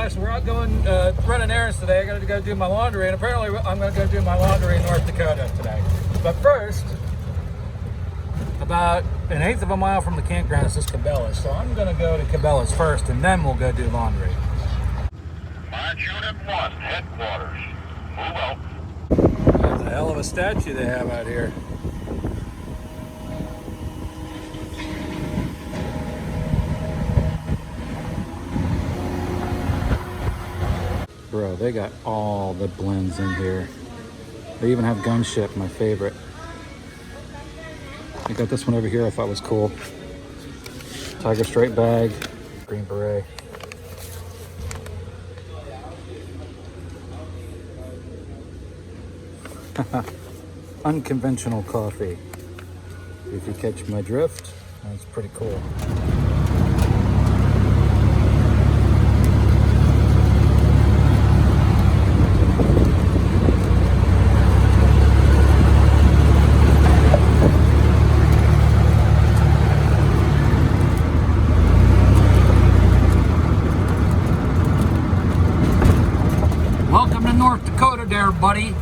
guys, we're out going running errands today. I got to go do my laundry, and apparently I'm going to go do my laundry in North Dakota today. But first, about an eighth of a mile from the campground is this Cabela's, so I'm going to go to Cabela's first, and then we'll go do laundry. March Unit 1, headquarters. Move out. That's a hell of a statue they have out here. Bro, they got all the blends in here. They even have Gunship, my favorite. I got this one over here I thought was cool. Tiger Straight bag, Green Beret. Unconventional coffee. If you catch my drift, that's pretty cool. Welcome to North Dakota there, buddy.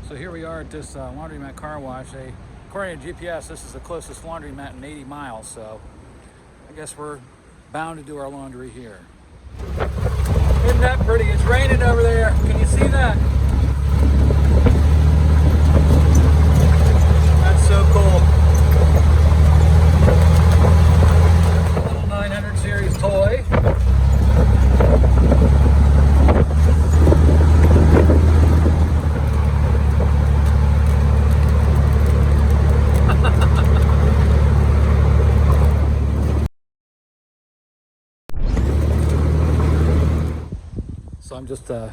So here we are at this laundromat car wash. According to GPS, this is the closest laundromat in 80 miles, so I guess we're bound to do our laundry here. Isn't that pretty? It's raining over there. Can you see that? That's so cool. Little 900 series toy. So I'm just gonna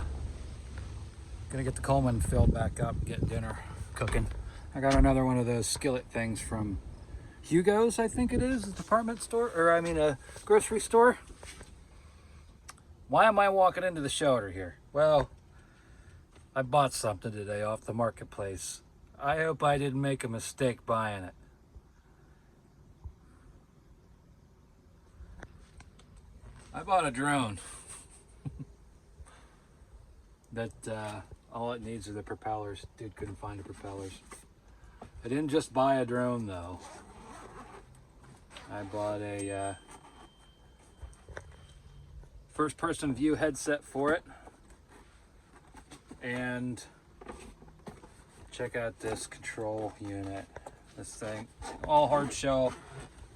get the Coleman filled back up, get dinner cooking. I got another one of those skillet things from Hugo's, I think it is, a department store, or I mean a grocery store. Why am I walking into the shelter here? Well, I bought something today off the marketplace. I hope I didn't make a mistake buying it. I bought a drone. That all it needs are the propellers. Dude couldn't find the propellers. I didn't just buy a drone though. I bought a first person view headset for it. And check out this control unit. This thing, all hard shell,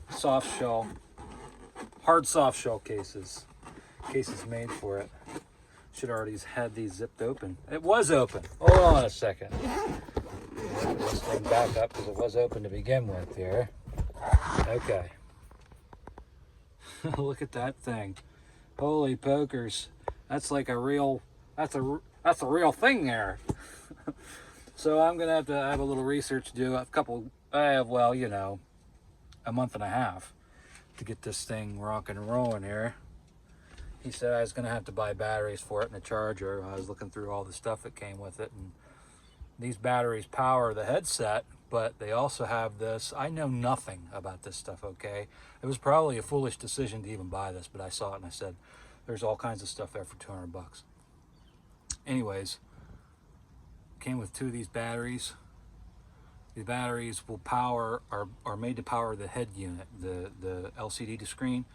soft shell, hard soft shell cases. Cases made for it. Should already had these zipped open. It was open. Hold on a second. Put this thing back up because it was open to begin with here. Okay. Look at that thing. Holy pokers. That's like a real, that's a real thing there. So I'm gonna have to have a little research to do. Well, you know, a month and a half to get this thing rocking and rolling here. He said I was going to have to buy batteries for it and a charger. I was looking through all the stuff that came with it, and these batteries power the headset, but they also have this. I know nothing about this stuff, okay? It was probably a foolish decision to even buy this, but I saw it and I said, there's all kinds of stuff there for 200 bucks. Anyways, came with two of these batteries. These batteries will power, are made to power the head unit, the LCD screen,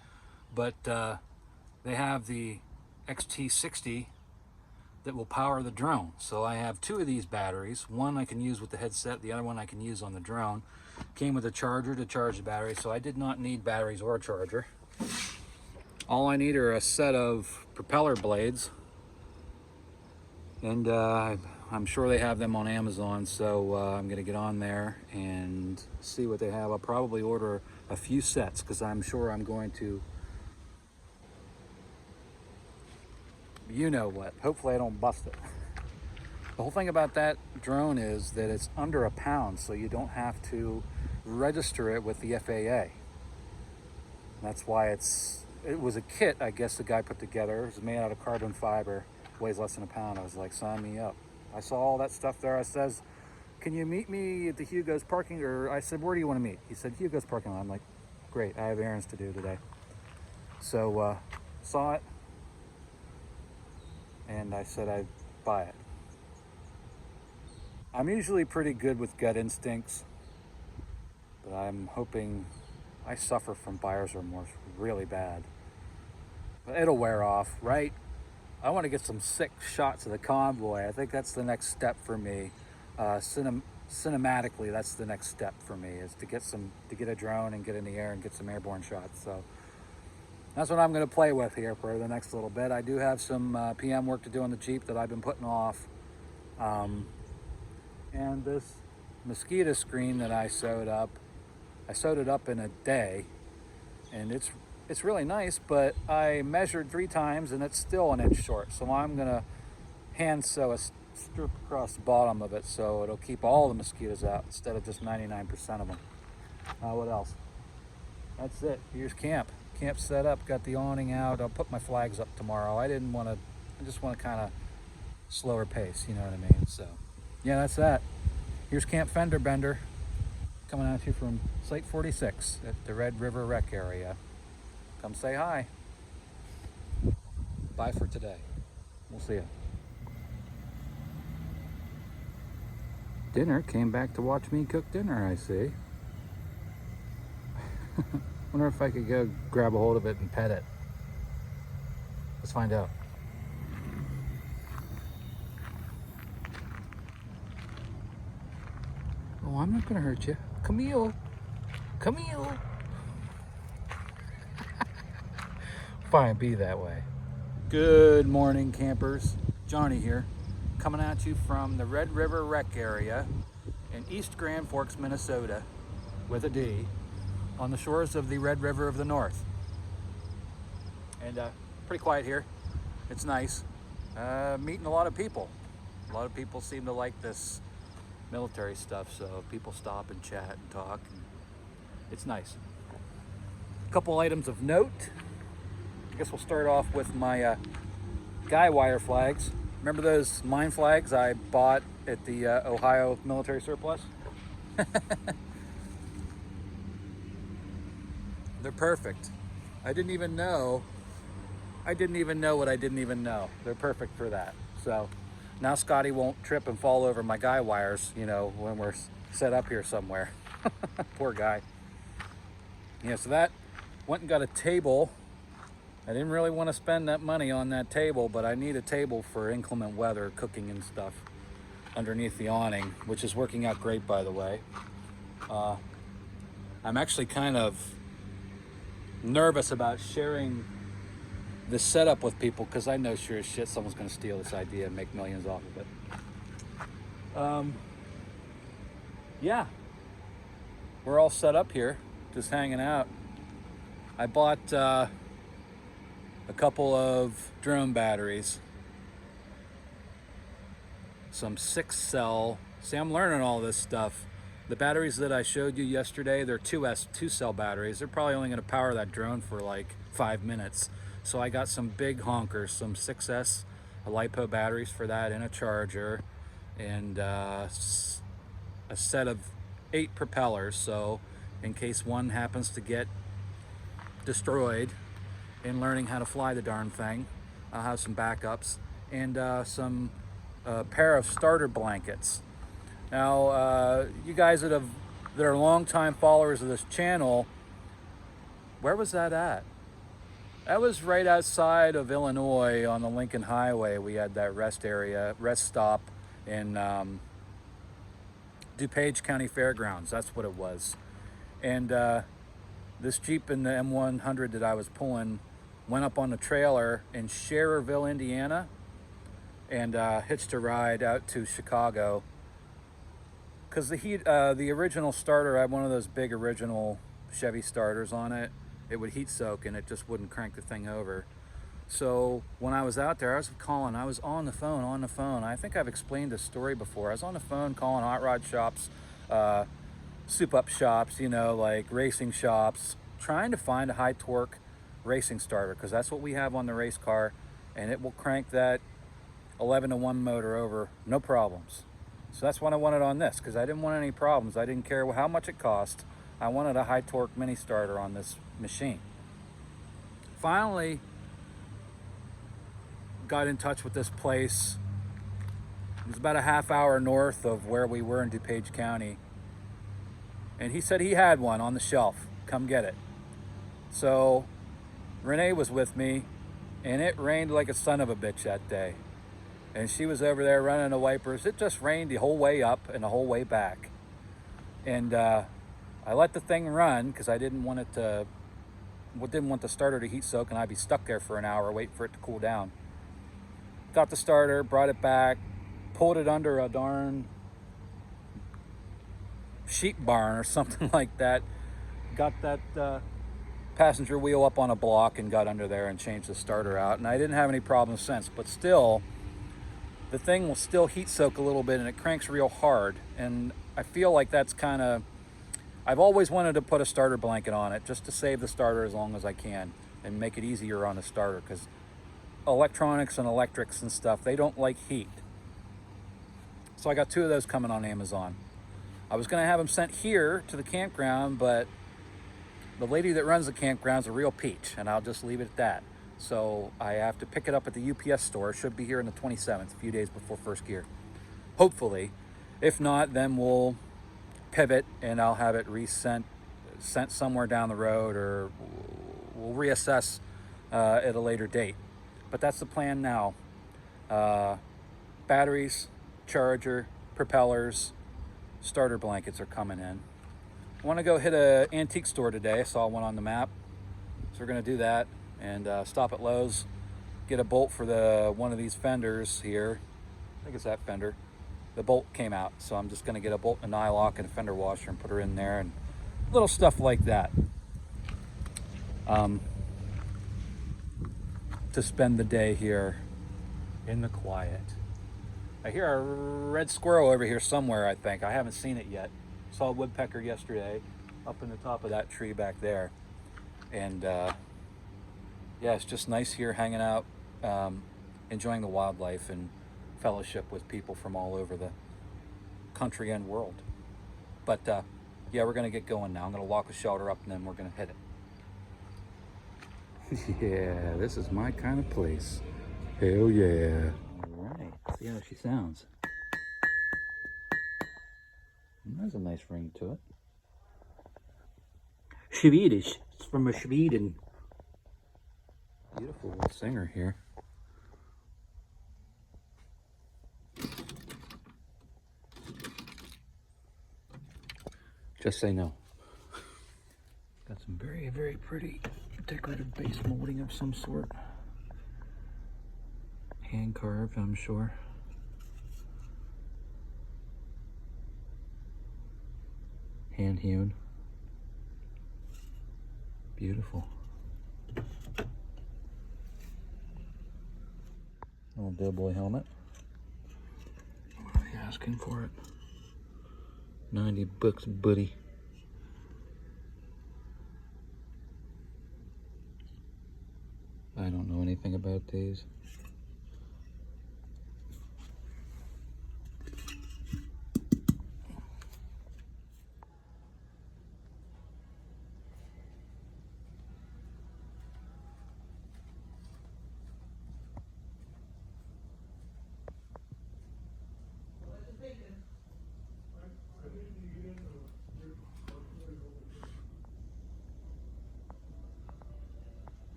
but they have the XT60 that will power the drone. So I have two of these batteries. One I can use with the headset, the other one I can use on the drone. Came with a charger to charge the battery, so I did not need batteries or a charger. All I need are a set of propeller blades. And I'm sure they have them on Amazon, so I'm gonna get on there and see what they have. I'll probably order a few sets because I'm sure I'm going to, you know what, hopefully I don't bust it. The whole thing about that drone is that it's under a pound, so you don't have to register it with the FAA. That's why it was a kit, I guess the guy put together. It was made out of carbon fiber, weighs less than a pound. I was like, sign me up. I saw all that stuff there. I says, can you meet me at the Hugo's parking, or I said, where do you want to meet? He said, Hugo's parking lot. I'm like, great, I have errands to do today. So saw it, and I said I'd buy it. I'm usually pretty good with gut instincts, but I'm hoping I suffer from buyer's remorse really bad. But it'll wear off, right? I want to get some sick shots of the convoy. I think that's the next step for me. Cinematically, that's the next step for me, is to get a drone and get in the air and get some airborne shots. So that's what I'm going to play with here for the next little bit. I do have some PM work to do on the Jeep that I've been putting off. And this mosquito screen that I sewed it up in a day, and it's really nice, but I measured 3 times and it's still an inch short. So I'm gonna hand sew a strip across the bottom of it so it'll keep all the mosquitoes out instead of just 99% of them. What else? That's it. Here's camp. Camp set up. Got the awning out. I'll put my flags up tomorrow. I just want to kind of slower pace. You know what I mean? So, yeah, that's that. Here's Camp Fender Bender, coming at you from Site 46 at the Red River Rec area. Come say hi. Bye for today. We'll see you. Dinner came back to watch me cook dinner, I see. Wonder if I could go grab a hold of it and pet it. Let's find out. Oh, I'm not gonna hurt you. Camille. Camille. Fine, be that way. Good morning, campers. Johnny here, coming at you from the Red River Rec area in East Grand Forks, Minnesota, with a D, on the shores of the Red River of the North. And pretty quiet here. It's nice. Meeting a lot of people. A lot of people seem to like this military stuff, so people stop and chat and talk. And it's nice. A couple items of note. I guess we'll start off with my guy wire flags. Remember those mine flags I bought at the Ohio military surplus? They're perfect. I didn't even know what I didn't even know. They're perfect for that. So now Scotty won't trip and fall over my guy wires, you know, when we're set up here somewhere. Poor guy. Yeah, so that went and got a table. I didn't really want to spend that money on that table, but I need a table for inclement weather, cooking and stuff underneath the awning, which is working out great, by the way. I'm actually kind of nervous about sharing this setup with people because I know sure as shit someone's going to steal this idea and make millions off of it. Yeah, we're all set up here, just hanging out. I bought a couple of drone batteries, some 6-cell. See, I'm learning all this stuff. The batteries that I showed you yesterday, they're 2-cell batteries. They're probably only going to power that drone for like 5 minutes. So I got some big honkers, some 6S LiPo batteries for that, and a charger, and a set of 8 propellers. So in case one happens to get destroyed in learning how to fly the darn thing, I'll have some backups, and some pair of starter blankets. Now, you guys that are longtime followers of this channel, where was that at? That was right outside of Illinois on the Lincoln Highway. We had that rest stop in DuPage County Fairgrounds. That's what it was. And this Jeep in the M100 that I was pulling went up on the trailer in Schererville, Indiana, and hitched a ride out to Chicago. Because the original starter had one of those big original Chevy starters on it. It would heat soak and it just wouldn't crank the thing over. So when I was out there, I was on the phone. I think I've explained this story before. I was on the phone calling hot rod shops, soup up shops, you know, like racing shops, trying to find a high torque racing starter, because that's what we have on the race car, and it will crank that 11-to-1 motor over, no problems. So that's what I wanted on this, because I didn't want any problems. I didn't care how much it cost. I wanted a high torque mini starter on this machine. Finally got in touch with this place. It was about a half hour north of where we were in DuPage County. And he said he had one on the shelf. Come get it. So Renee was with me, and it rained like a son of a bitch that day. And she was over there running the wipers. It just rained the whole way up and the whole way back. And I let the thing run because I didn't want the starter to heat soak and I'd be stuck there for an hour waiting for it to cool down. Got the starter, brought it back, pulled it under a darn sheep barn or something like that. Got that passenger wheel up on a block and got under there and changed the starter out. And I didn't have any problems since, but still, the thing will still heat soak a little bit and it cranks real hard. And I feel like that's kind of, I've always wanted to put a starter blanket on it just to save the starter as long as I can and make it easier on the starter, because electronics and electrics and stuff, they don't like heat. So I got 2 of those coming on Amazon. I was going to have them sent here to the campground, but the lady that runs the campground's a real peach, and I'll just leave it at that. So I have to pick it up at the UPS store. It should be here on the 27th, a few days before first gear. Hopefully. If not, then we'll pivot and I'll have it sent somewhere down the road, or we'll reassess at a later date. But that's the plan now. Batteries, charger, propellers, starter blankets are coming in. I want to go hit an antique store today. I saw one on the map. So we're going to do that and stop at Lowe's, get a bolt for one of these fenders here. I think it's that fender. The bolt came out, so I'm just going to get a bolt and a nylock and a fender washer and put her in there, and little stuff like that. To spend the day here in the quiet. I hear a red squirrel over here somewhere, I think. I haven't seen it yet. Saw a woodpecker yesterday up in the top of that tree back there. And yeah, it's just nice here hanging out, enjoying the wildlife and fellowship with people from all over the country and world. But yeah, we're going to get going now. I'm going to lock the shelter up and then we're going to hit it. Yeah, this is my kind of place. Hell yeah. All right, see how she sounds. There's a nice ring to it. Swedish. It's from a Sweden. Beautiful little singer here. Just say no. Got some very, very pretty decorative base molding of some sort. Hand carved, I'm sure. Hand hewn. Beautiful. Little doughboy helmet. What are they asking for it? 90 bucks, buddy. I don't know anything about these.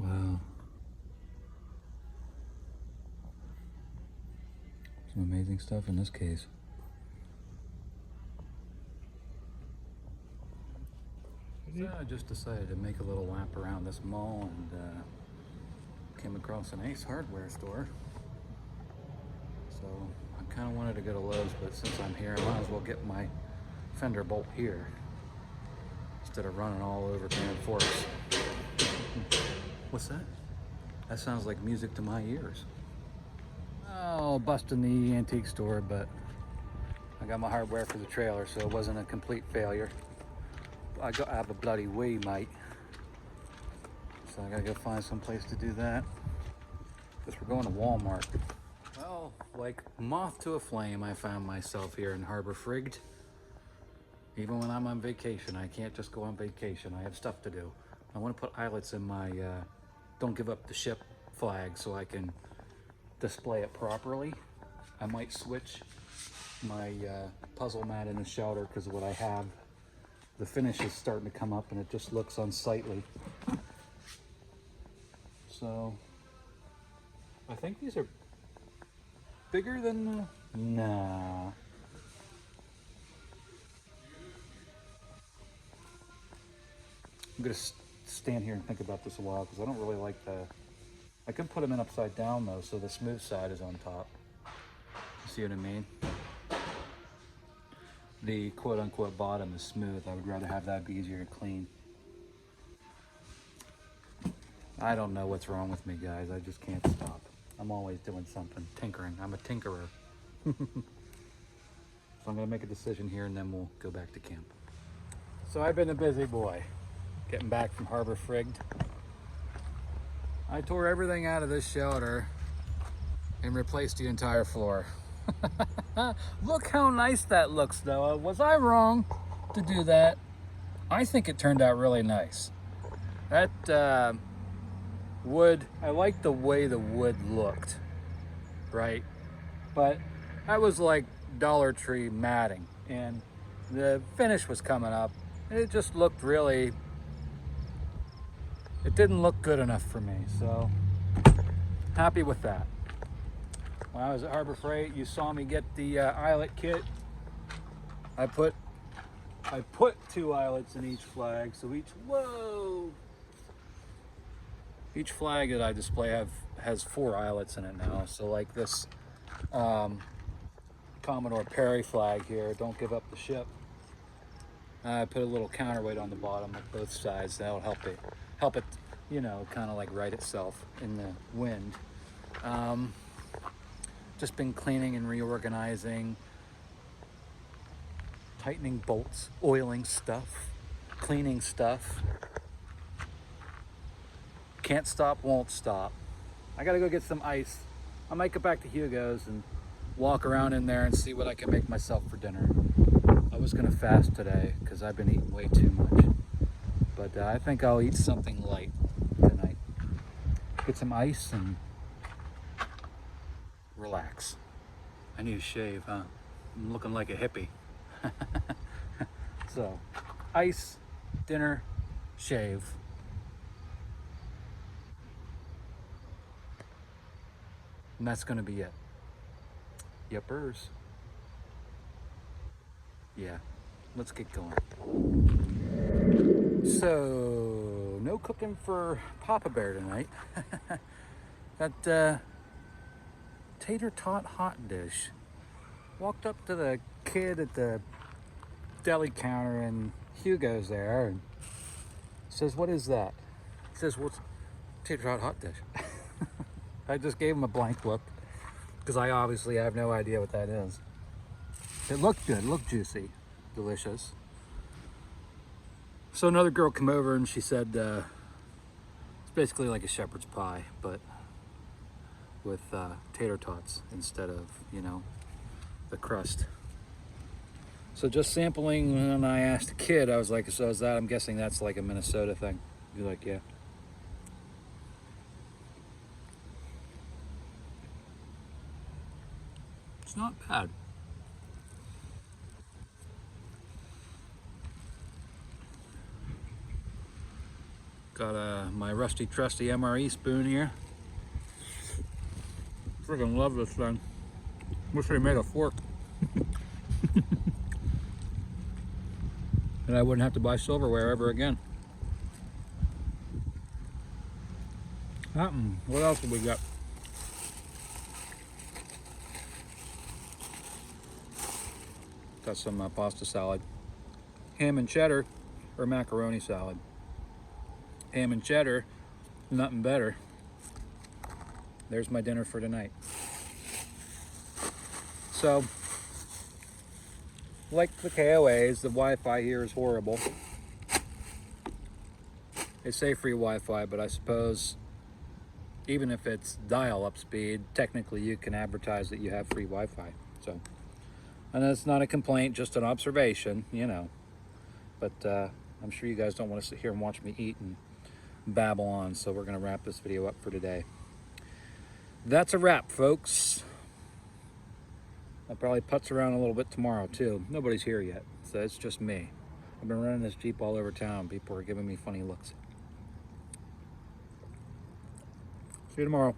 Wow. Some amazing stuff in this case. So I just decided to make a little lap around this mall and came across an Ace Hardware store. So I kind of wanted to go to Lowe's, but since I'm here, I might as well get my fender bolt here instead of running all over Grand Forks. What's that? That sounds like music to my ears. Oh, busting the antique store, but I got my hardware for the trailer, so it wasn't a complete failure. I have a bloody wee, mate. So I gotta go find some place to do that. Guess we're going to Walmart. Well, like moth to a flame, I found myself here in Harbor Frigged. Even when I'm on vacation, I can't just go on vacation. I have stuff to do. I want to put eyelets in my don't give up the ship flag so I can display it properly. I might switch my puzzle mat in the shelter because of what I have. The finish is starting to come up and it just looks unsightly. So I think these are bigger than nah. I'm gonna stand here and think about this a while because I don't really like the. I could put them in upside down though, so the smooth side is on top. You see what I mean? The quote-unquote bottom is smooth. I would rather have that be easier to clean. I don't know what's wrong with me, guys. I just can't stop. I'm always doing something, tinkering. I'm a tinkerer. So I'm gonna make a decision here and then we'll go back to camp. So I've been a busy boy, getting back from Harbor Frigged. I tore everything out of this shelter and replaced the entire floor. Look how nice that looks though. Was I wrong to do that? I think it turned out really nice. That wood, I like the way the wood looked, right? But that was like Dollar Tree matting and the finish was coming up and it just looked really, it didn't look good enough for me. So happy with that. When I was at Harbor Freight, you saw me get the eyelet kit. I put 2 eyelets in each flag, so each flag that I display has 4 eyelets in it now. So like this Commodore Perry flag here, don't give up the ship. I put a little counterweight on the bottom of both sides. That'll help it, you know, kind of like right itself in the wind. Just been cleaning and reorganizing, tightening bolts, oiling stuff, cleaning stuff. Can't stop, won't stop. I gotta go get some ice. I might go back to Hugo's and walk around in there and see what I can make myself for dinner. I was gonna fast today because I've been eating way too much. But I think I'll eat something light tonight. Get some ice and relax. I need to shave, huh? I'm looking like a hippie. So, ice, dinner, shave. And that's gonna be it. Yepers. Yeah, let's get going. So, no cooking for Papa Bear tonight. That tater tot hot dish. Walked up to the kid at the deli counter and Hugo's there and says, "What is that?" He says, "Well, it's tater tot hot dish." I just gave him a blank look because I obviously have no idea what that is. It looked good, it looked juicy, delicious. So another girl came over and she said it's basically like a shepherd's pie, but with tater tots instead of, you know, the crust. So just sampling, when I asked the kid, I was like, "So is that?" I'm guessing that's like a Minnesota thing. He's like, "Yeah." It's not bad. Got my rusty trusty MRE spoon here. Freaking love this thing. Wish they made a fork. And I wouldn't have to buy silverware ever again. What else have we got? Got some pasta salad. Ham and cheddar, or macaroni salad. Ham and cheddar, nothing better. There's my dinner for tonight. So, like the KOAs, the Wi-Fi here is horrible. They say free Wi-Fi, but I suppose even if it's dial-up speed, technically you can advertise that you have free Wi-Fi. So, and that's not a complaint, just an observation, you know. But I'm sure you guys don't want to sit here and watch me eat and babble on, so we're going to wrap this video up for today. that's a wrap, folks. I'll probably putz around a little bit tomorrow too. Nobody's here yet, so it's just me. I've been running this Jeep all over town. People are giving me funny looks. See you tomorrow.